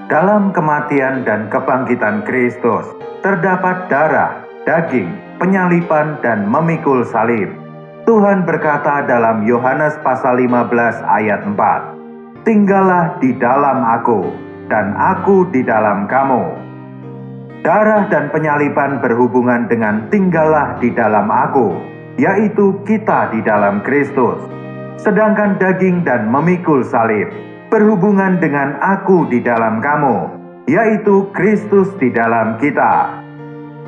Dalam kematian dan kebangkitan Kristus, terdapat darah, daging, penyaliban, dan memikul salib. Tuhan berkata dalam Yohanes pasal 15 ayat 4, "Tinggallah di dalam aku, dan aku di dalam kamu." Darah dan penyaliban berhubungan dengan tinggallah di dalam aku, yaitu kita di dalam Kristus. Sedangkan daging dan memikul salib berhubungan dengan aku di dalam kamu, yaitu Kristus di dalam kita.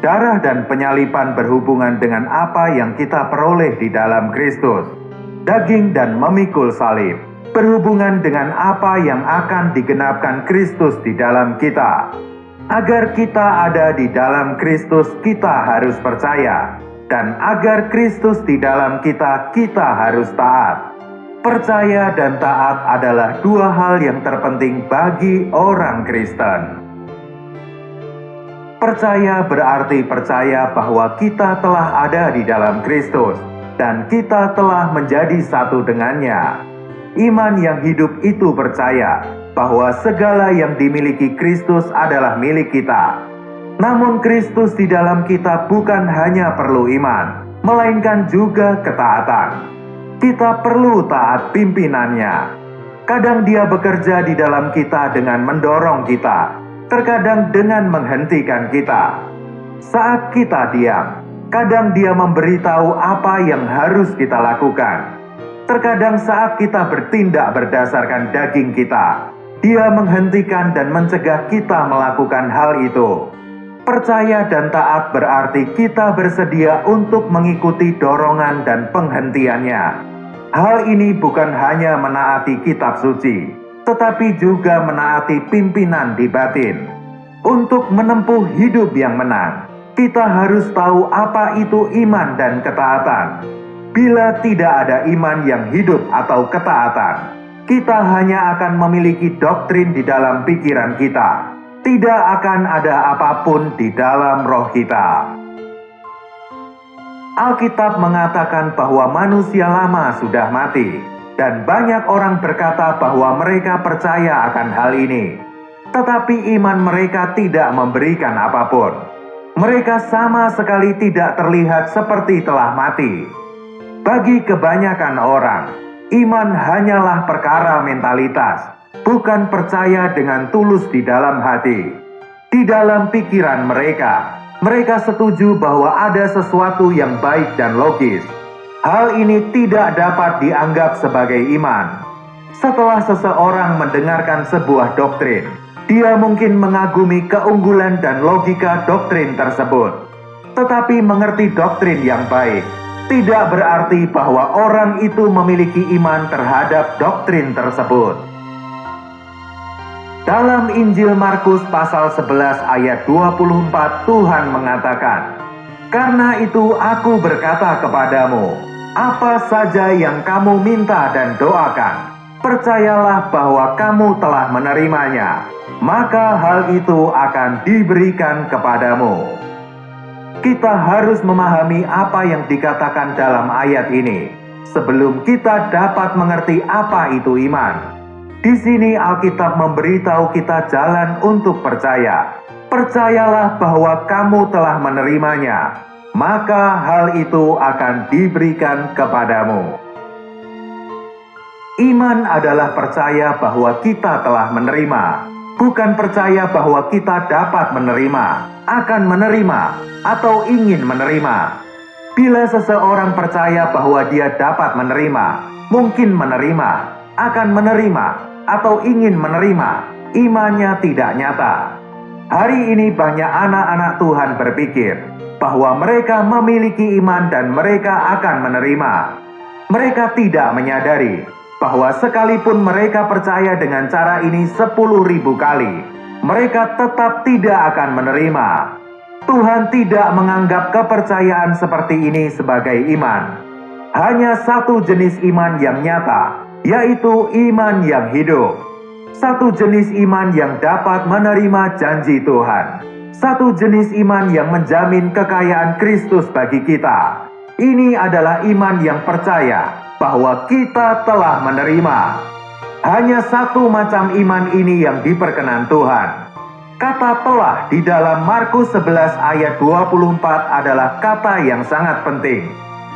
Darah dan penyaliban berhubungan dengan apa yang kita peroleh di dalam Kristus. Daging dan memikul salib berhubungan dengan apa yang akan digenapkan Kristus di dalam kita. Agar kita ada di dalam Kristus, kita harus percaya. Dan agar Kristus di dalam kita, kita harus taat. Percaya dan taat adalah dua hal yang terpenting bagi orang Kristen. Percaya berarti percaya bahwa kita telah ada di dalam Kristus dan kita telah menjadi satu dengannya. Iman yang hidup itu percaya bahwa segala yang dimiliki Kristus adalah milik kita. Namun Kristus di dalam kita bukan hanya perlu iman, melainkan juga ketaatan. Kita perlu taat pimpinannya. Kadang dia bekerja di dalam kita dengan mendorong kita, terkadang dengan menghentikan kita. Saat kita diam, kadang dia memberitahu apa yang harus kita lakukan. Terkadang saat kita bertindak berdasarkan daging kita, dia menghentikan dan mencegah kita melakukan hal itu. Percaya dan taat berarti kita bersedia untuk mengikuti dorongan dan penghentiannya. Hal ini bukan hanya menaati kitab suci, tetapi juga menaati pimpinan di batin. Untuk menempuh hidup yang menang, kita harus tahu apa itu iman dan ketaatan. Bila tidak ada iman yang hidup atau ketaatan, kita hanya akan memiliki doktrin di dalam pikiran kita. Tidak akan ada apapun di dalam roh kita. Alkitab mengatakan bahwa manusia lama sudah mati, dan banyak orang berkata bahwa mereka percaya akan hal ini. Tetapi iman mereka tidak memberikan apapun. Mereka sama sekali tidak terlihat seperti telah mati. Bagi kebanyakan orang, iman hanyalah perkara mentalitas, bukan percaya dengan tulus di dalam hati. Di dalam pikiran mereka, mereka setuju bahwa ada sesuatu yang baik dan logis. Hal ini tidak dapat dianggap sebagai iman. Setelah seseorang mendengarkan sebuah doktrin, dia mungkin mengagumi keunggulan dan logika doktrin tersebut. Tetapi mengerti doktrin yang baik tidak berarti bahwa orang itu memiliki iman terhadap doktrin tersebut. Dalam Injil Markus pasal 11 ayat 24, Tuhan mengatakan, "Karena itu aku berkata kepadamu, apa saja yang kamu minta dan doakan, percayalah bahwa kamu telah menerimanya, maka hal itu akan diberikan kepadamu." Kita harus memahami apa yang dikatakan dalam ayat ini sebelum kita dapat mengerti apa itu iman. Di sini Alkitab memberitahu kita jalan untuk percaya. Percayalah bahwa kamu telah menerimanya, maka hal itu akan diberikan kepadamu. Iman adalah percaya bahwa kita telah menerima, bukan percaya bahwa kita dapat menerima, akan menerima, atau ingin menerima. Bila seseorang percaya bahwa dia dapat menerima, mungkin menerima, akan menerima, atau ingin menerima, imannya tidak nyata. Hari ini banyak anak-anak Tuhan berpikir bahwa mereka memiliki iman dan mereka akan menerima. Mereka tidak menyadari bahwa sekalipun mereka percaya dengan cara ini 10.000 kali, mereka tetap tidak akan menerima. Tuhan tidak menganggap kepercayaan seperti ini sebagai iman. Hanya satu jenis iman yang nyata, yaitu iman yang hidup. Satu jenis iman yang dapat menerima janji Tuhan. Satu jenis iman yang menjamin kekayaan Kristus bagi kita. Ini adalah iman yang percaya bahwa kita telah menerima. Hanya satu macam iman ini yang diperkenan Tuhan. Kata telah di dalam Markus 11 ayat 24 adalah kata yang sangat penting.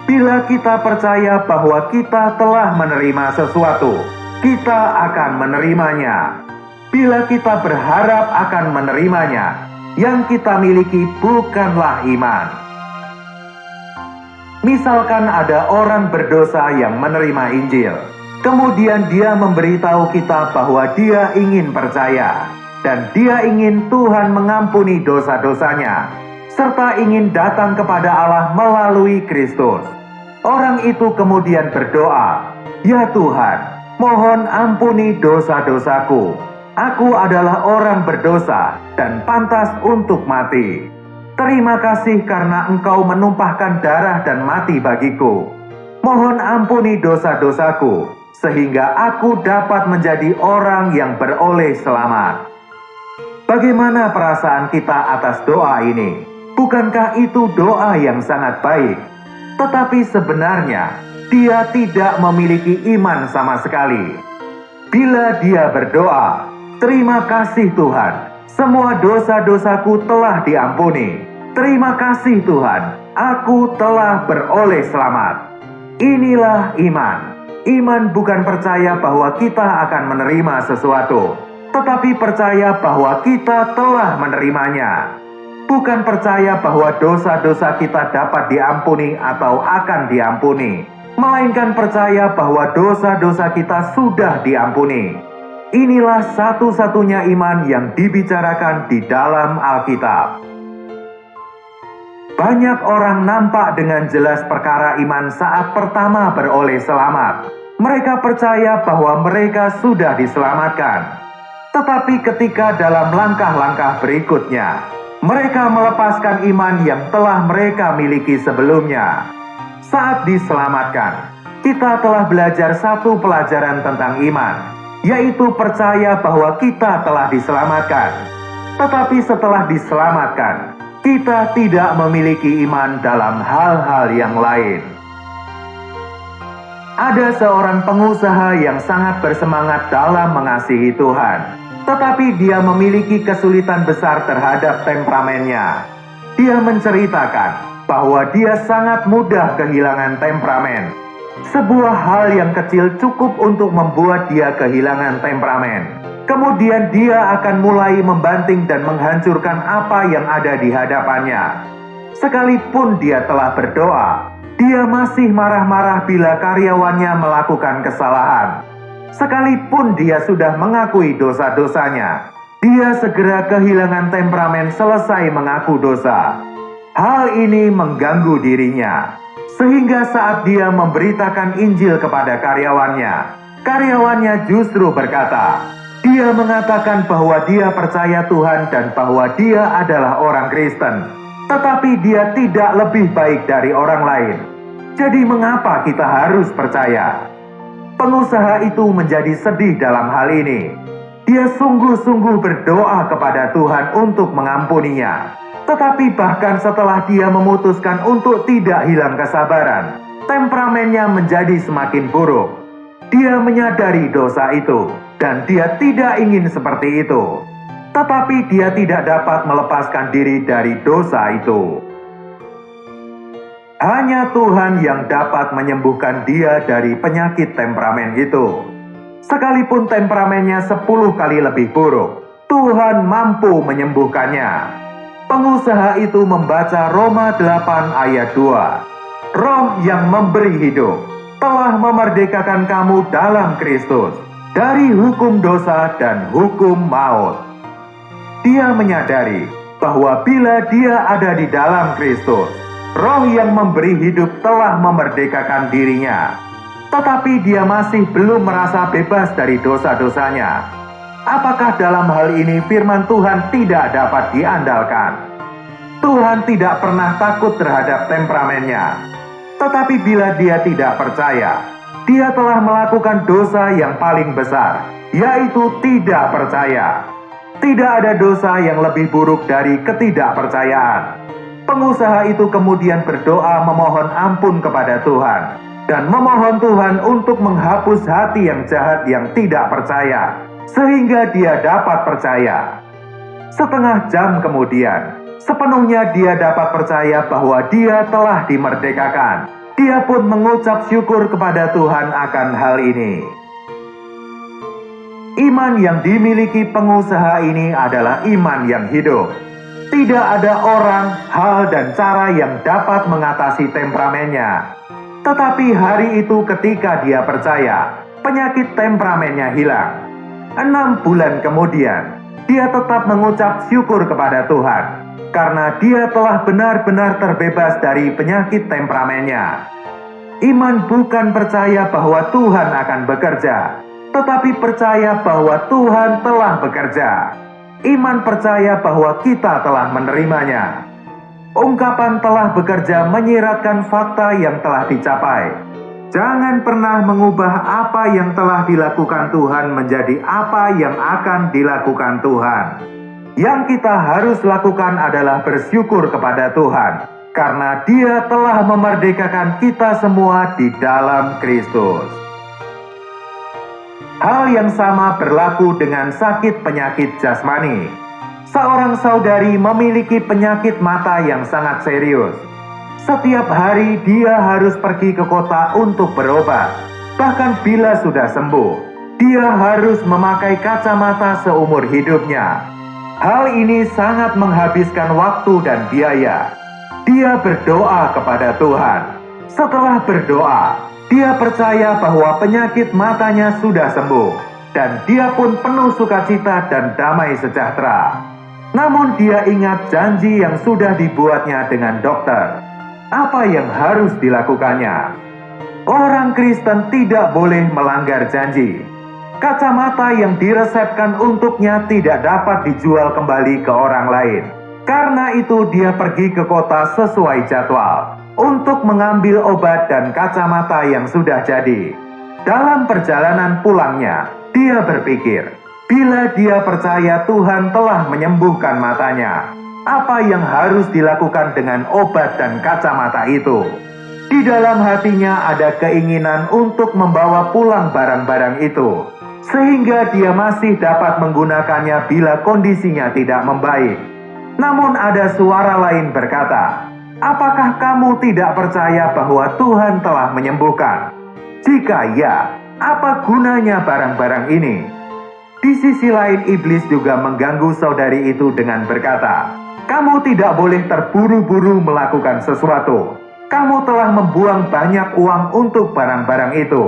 Bila kita percaya bahwa kita telah menerima sesuatu, kita akan menerimanya. Bila kita berharap akan menerimanya, yang kita miliki bukanlah iman. Misalkan ada orang berdosa yang menerima Injil, kemudian dia memberitahu kita bahwa dia ingin percaya, dan dia ingin Tuhan mengampuni dosa-dosanya, serta ingin datang kepada Allah melalui Kristus. Orang itu kemudian berdoa, "Ya Tuhan, mohon ampuni dosa-dosaku. Aku adalah orang berdosa dan pantas untuk mati. Terima kasih karena Engkau menumpahkan darah dan mati bagiku. Mohon ampuni dosa-dosaku, sehingga aku dapat menjadi orang yang beroleh selamat." Bagaimana perasaan kita atas doa ini? Bukankah itu doa yang sangat baik? Tetapi sebenarnya, dia tidak memiliki iman sama sekali. Bila dia berdoa, "Terima kasih Tuhan, semua dosa-dosaku telah diampuni. Terima kasih Tuhan, aku telah beroleh selamat." Inilah iman. Iman bukan percaya bahwa kita akan menerima sesuatu, tetapi percaya bahwa kita telah menerimanya. Bukan percaya bahwa dosa-dosa kita dapat diampuni atau akan diampuni, melainkan percaya bahwa dosa-dosa kita sudah diampuni. Inilah satu-satunya iman yang dibicarakan di dalam Alkitab. Banyak orang nampak dengan jelas perkara iman saat pertama beroleh selamat. Mereka percaya bahwa mereka sudah diselamatkan. Tetapi ketika dalam langkah-langkah berikutnya, mereka melepaskan iman yang telah mereka miliki sebelumnya. Saat diselamatkan, kita telah belajar satu pelajaran tentang iman, yaitu percaya bahwa kita telah diselamatkan. Tetapi setelah diselamatkan, kita tidak memiliki iman dalam hal-hal yang lain. Ada seorang pengusaha yang sangat bersemangat dalam mengasihi Tuhan, tetapi dia memiliki kesulitan besar terhadap temperamennya. Dia menceritakan bahwa dia sangat mudah kehilangan temperamen. Sebuah hal yang kecil cukup untuk membuat dia kehilangan temperamen. Kemudian dia akan mulai membanting dan menghancurkan apa yang ada di hadapannya. Sekalipun dia telah berdoa, dia masih marah-marah bila karyawannya melakukan kesalahan. Sekalipun dia sudah mengakui dosa-dosanya, dia segera kehilangan temperamen selesai mengaku dosa. Hal ini mengganggu dirinya, sehingga saat dia memberitakan Injil kepada karyawannya justru berkata, dia mengatakan bahwa dia percaya Tuhan dan bahwa dia adalah orang Kristen, tetapi dia tidak lebih baik dari orang lain. Jadi mengapa kita harus percaya? Pengusaha itu menjadi sedih dalam hal ini. Dia sungguh-sungguh berdoa kepada Tuhan untuk mengampuninya. Tetapi bahkan setelah dia memutuskan untuk tidak hilang kesabaran, temperamennya menjadi semakin buruk. Dia menyadari dosa itu, dan dia tidak ingin seperti itu. Tetapi dia tidak dapat melepaskan diri dari dosa itu. Hanya Tuhan yang dapat menyembuhkan dia dari penyakit temperamen itu. Sekalipun temperamennya 10 kali lebih buruk, Tuhan mampu menyembuhkannya. Pengusaha itu membaca Roma 8 ayat 2. Roh yang memberi hidup telah memerdekakan kamu dalam Kristus dari hukum dosa dan hukum maut. Dia menyadari bahwa bila dia ada di dalam Kristus, Roh yang memberi hidup telah memerdekakan dirinya. Tetapi dia masih belum merasa bebas dari dosa-dosanya. Apakah dalam hal ini firman Tuhan tidak dapat diandalkan? Tuhan tidak pernah takut terhadap temperamennya. Tetapi bila dia tidak percaya, dia telah melakukan dosa yang paling besar, yaitu tidak percaya. Tidak ada dosa yang lebih buruk dari ketidakpercayaan. Pengusaha itu kemudian berdoa memohon ampun kepada Tuhan. dan memohon Tuhan untuk menghapus hati yang jahat yang tidak percaya, sehingga dia dapat percaya. Setengah jam kemudian, sepenuhnya dia dapat percaya bahwa dia telah dimerdekakan. Dia pun mengucap syukur kepada Tuhan akan hal ini. Iman yang dimiliki pengusaha ini adalah iman yang hidup. Tidak ada orang, hal, dan cara yang dapat mengatasi temperamennya. Tetapi hari itu ketika dia percaya, penyakit temperamennya hilang. 6 bulan kemudian, dia tetap mengucap syukur kepada Tuhan, karena dia telah benar-benar terbebas dari penyakit temperamennya. Iman bukan percaya bahwa Tuhan akan bekerja, tetapi percaya bahwa Tuhan telah bekerja. Iman percaya bahwa kita telah menerimanya. Ungkapan telah bekerja menyiratkan fakta yang telah dicapai. Jangan pernah mengubah apa yang telah dilakukan Tuhan menjadi apa yang akan dilakukan Tuhan. Yang kita harus lakukan adalah bersyukur kepada Tuhan, karena Dia telah memerdekakan kita semua di dalam Kristus. Hal yang sama berlaku dengan sakit penyakit jasmani. Seorang saudari memiliki penyakit mata yang sangat serius. Setiap hari dia harus pergi ke kota untuk berobat. Bahkan bila sudah sembuh, dia harus memakai kacamata seumur hidupnya. Hal ini sangat menghabiskan waktu dan biaya. Dia berdoa kepada Tuhan. Setelah berdoa, dia percaya bahwa penyakit matanya sudah sembuh, dan dia pun penuh sukacita dan damai sejahtera. Namun dia ingat janji yang sudah dibuatnya dengan dokter. Apa yang harus dilakukannya? Orang Kristen tidak boleh melanggar janji. Kacamata yang diresepkan untuknya tidak dapat dijual kembali ke orang lain. Karena itu dia pergi ke kota sesuai jadwal untuk mengambil obat dan kacamata yang sudah jadi. Dalam perjalanan pulangnya, dia berpikir, bila dia percaya Tuhan telah menyembuhkan matanya, apa yang harus dilakukan dengan obat dan kacamata itu? Di dalam hatinya ada keinginan untuk membawa pulang barang-barang itu, sehingga dia masih dapat menggunakannya bila kondisinya tidak membaik. Namun ada suara lain berkata, apakah kamu tidak percaya bahwa Tuhan telah menyembuhkan? Jika ya, apa gunanya barang-barang ini? Di sisi lain, iblis juga mengganggu saudari itu dengan berkata, kamu tidak boleh terburu-buru melakukan sesuatu. Kamu telah membuang banyak uang untuk barang-barang itu.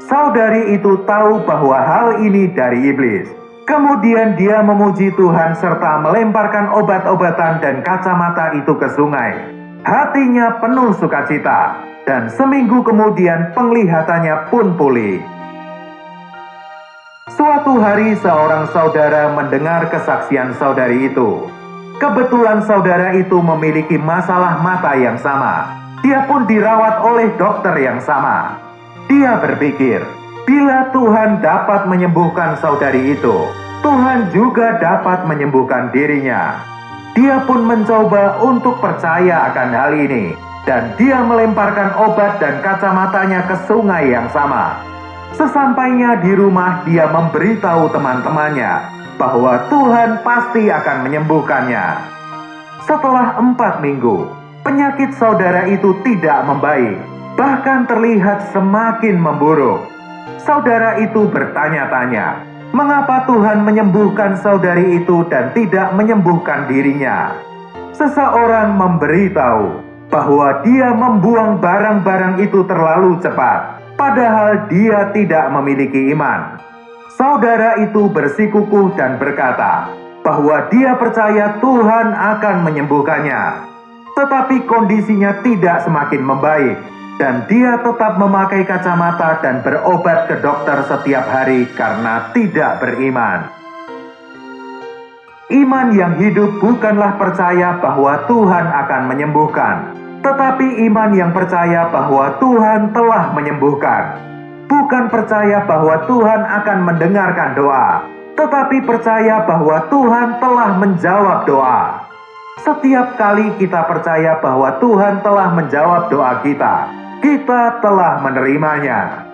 Saudari itu tahu bahwa hal ini dari iblis. Kemudian dia memuji Tuhan serta melemparkan obat-obatan dan kacamata itu ke sungai. Hatinya penuh sukacita, dan seminggu kemudian penglihatannya pun pulih. Suatu hari seorang saudara mendengar kesaksian saudari itu. Kebetulan saudara itu memiliki masalah mata yang sama. Dia pun dirawat oleh dokter yang sama. Dia berpikir, bila Tuhan dapat menyembuhkan saudari itu, Tuhan juga dapat menyembuhkan dirinya. Dia pun mencoba untuk percaya akan hal ini, dan dia melemparkan obat dan kacamatanya ke sungai yang sama. Sesampainya di rumah, dia memberitahu teman-temannya bahwa Tuhan pasti akan menyembuhkannya. Setelah 4 minggu, penyakit saudara itu tidak membaik, bahkan terlihat semakin memburuk. Saudara itu bertanya-tanya, mengapa Tuhan menyembuhkan saudari itu dan tidak menyembuhkan dirinya? Seseorang memberitahu bahwa dia membuang barang-barang itu terlalu cepat, padahal dia tidak memiliki iman. Saudara itu bersikukuh dan berkata bahwa dia percaya Tuhan akan menyembuhkannya. Tetapi kondisinya tidak semakin membaik, dan dia tetap memakai kacamata dan berobat ke dokter setiap hari karena tidak beriman. Iman yang hidup bukanlah percaya bahwa Tuhan akan menyembuhkan, tetapi iman yang percaya bahwa Tuhan telah menyembuhkan. Bukan percaya bahwa Tuhan akan mendengarkan doa, tetapi percaya bahwa Tuhan telah menjawab doa. Setiap kali kita percaya bahwa Tuhan telah menjawab doa kita, kita telah menerimanya.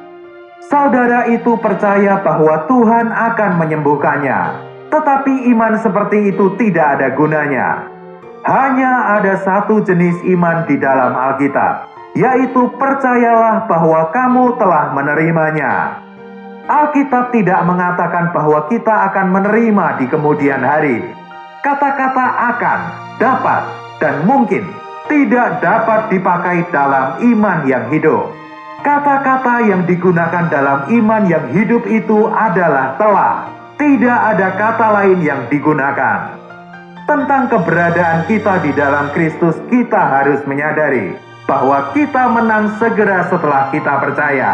Saudara itu percaya bahwa Tuhan akan menyembuhkannya, tetapi iman seperti itu tidak ada gunanya. Hanya ada satu jenis iman di dalam Alkitab, yaitu percayalah bahwa kamu telah menerimanya. Alkitab tidak mengatakan bahwa kita akan menerima di kemudian hari. Kata-kata akan, dapat, dan mungkin tidak dapat dipakai dalam iman yang hidup. Kata-kata yang digunakan dalam iman yang hidup itu adalah telah. Tidak ada kata lain yang digunakan. Tentang keberadaan kita di dalam Kristus, kita harus menyadari bahwa kita menang segera setelah kita percaya.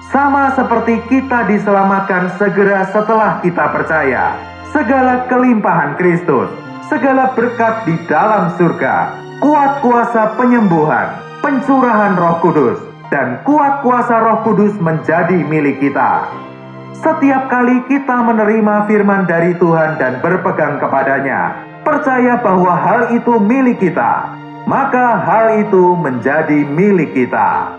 Sama seperti kita diselamatkan segera setelah kita percaya. Segala kelimpahan Kristus, segala berkat di dalam surga, kuat kuasa penyembuhan, pencurahan Roh Kudus, dan kuat kuasa Roh Kudus menjadi milik kita. Setiap kali kita menerima firman dari Tuhan dan berpegang kepadanya, percaya bahwa hal itu milik kita, maka hal itu menjadi milik kita.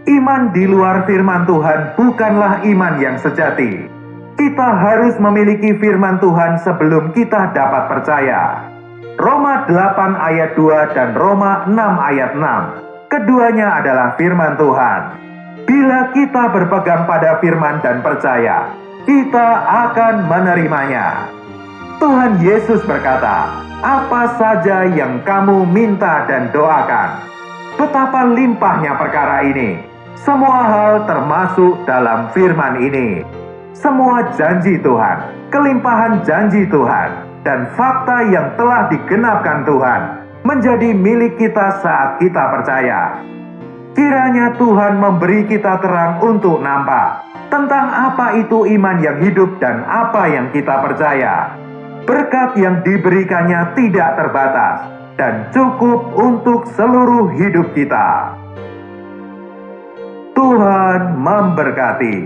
Iman di luar firman Tuhan bukanlah iman yang sejati. Kita harus memiliki firman Tuhan sebelum kita dapat percaya. Roma 8 ayat 2 dan Roma 6 ayat 6. Keduanya adalah firman Tuhan. Bila kita berpegang pada firman dan percaya, kita akan menerimanya. Tuhan Yesus berkata, "Apa saja yang kamu minta dan doakan." Betapa limpahnya perkara ini. Semua hal termasuk dalam firman ini. Semua janji Tuhan, kelimpahan janji Tuhan, dan fakta yang telah digenapkan Tuhan menjadi milik kita saat kita percaya. Kiranya Tuhan memberi kita terang untuk nampak tentang apa itu iman yang hidup dan apa yang kita percaya. Berkat yang diberikannya tidak terbatas dan cukup untuk seluruh hidup kita. Tuhan memberkati.